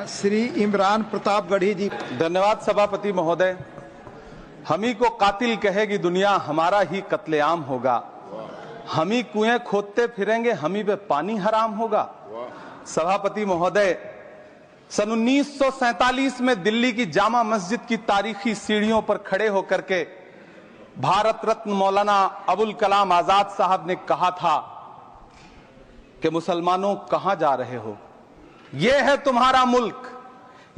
श्री इमरान प्रतापगढ़ी जी। धन्यवाद सभापति महोदय। हम ही को कातिल कहेगी दुनिया, हमारा ही कत्लेआम होगा। हम ही कुएं खोदते फिरेंगे, हम ही पे पानी हराम होगा। सभापति महोदय, सन 1947 में दिल्ली की जामा मस्जिद की तारीखी सीढ़ियों पर खड़े होकर के भारत रत्न मौलाना अबुल कलाम आजाद साहब ने कहा था कि मुसलमानों कहां जा रहे हो, यह है तुम्हारा मुल्क,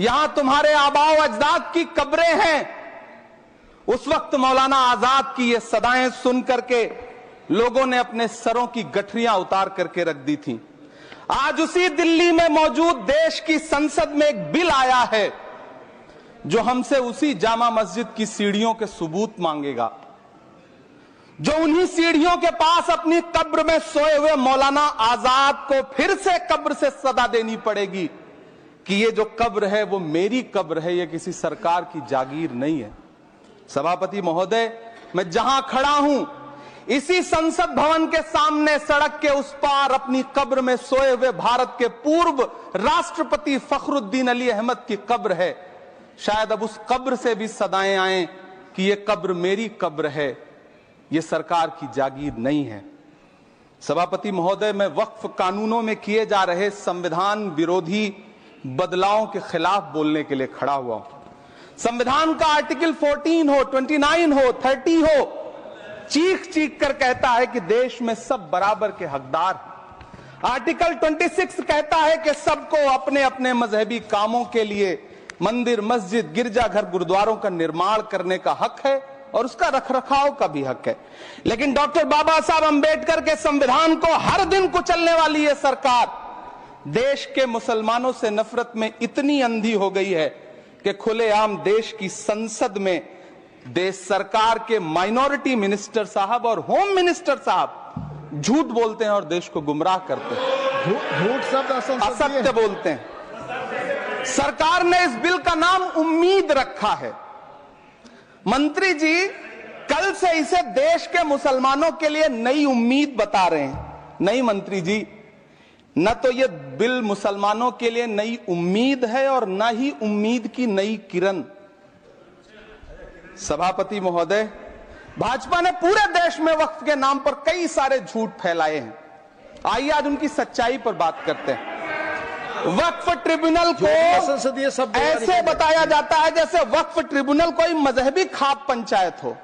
यहां तुम्हारे आबाओ अजदाद की कब्रें हैं। उस वक्त मौलाना आजाद की ये सदाएं सुन करके लोगों ने अपने सरों की गठरियां उतार करके रख दी थीं। आज उसी दिल्ली में मौजूद देश की संसद में एक बिल आया है जो हमसे उसी जामा मस्जिद की सीढ़ियों के सबूत मांगेगा, जो उन्हीं सीढ़ियों के पास अपनी कब्र में सोए हुए मौलाना आजाद को फिर से कब्र से सदा देनी पड़ेगी कि ये जो कब्र है वो मेरी कब्र है, ये किसी सरकार की जागीर नहीं है। सभापति महोदय, मैं जहां खड़ा हूं इसी संसद भवन के सामने सड़क के उस पार अपनी कब्र में सोए हुए भारत के पूर्व राष्ट्रपति फखरुद्दीन अली अहमद की कब्र है। शायद अब उस कब्र से भी सदाएं आए कि ये कब्र मेरी कब्र है, ये सरकार की जागीर नहीं है। सभापति महोदय, मैं वक्फ कानूनों में किए जा रहे संविधान विरोधी बदलावों के खिलाफ बोलने के लिए खड़ा हुआ हूं। संविधान का आर्टिकल 14 हो, 29 हो, 30 हो, चीख चीख कर कहता है कि देश में सब बराबर के हकदार हैं। आर्टिकल 26 कहता है कि सबको अपने अपने मजहबी कामों के लिए मंदिर, मस्जिद, गिरजाघर, गुरुद्वारों का निर्माण करने का हक है और उसका रखरखाव का भी हक है। लेकिन डॉक्टर बाबा साहब अंबेडकर के संविधान को हर दिन कुचलने वाली ये सरकार देश के मुसलमानों से नफरत में इतनी अंधी हो गई है कि खुलेआम देश की संसद में देश सरकार के माइनॉरिटी मिनिस्टर साहब और होम मिनिस्टर साहब झूठ बोलते हैं और देश को गुमराह करते हैं, झूठ शब्द असत्य बोलते हैं। सरकार ने इस बिल का नाम उम्मीद रखा है। मंत्री जी कल से इसे देश के मुसलमानों के लिए नई उम्मीद बता रहे हैं। नहीं मंत्री जी, न तो यह बिल मुसलमानों के लिए नई उम्मीद है और न ही उम्मीद की नई किरण। सभापति महोदय, भाजपा ने पूरे देश में वक्फ के नाम पर कई सारे झूठ फैलाए हैं। आइए आज उनकी सच्चाई पर बात करते हैं। वक्फ ट्रिब्यूनल को ऐसे बताया जाता है जैसे वक्फ ट्रिब्यूनल कोई मजहबी खाप पंचायत हो।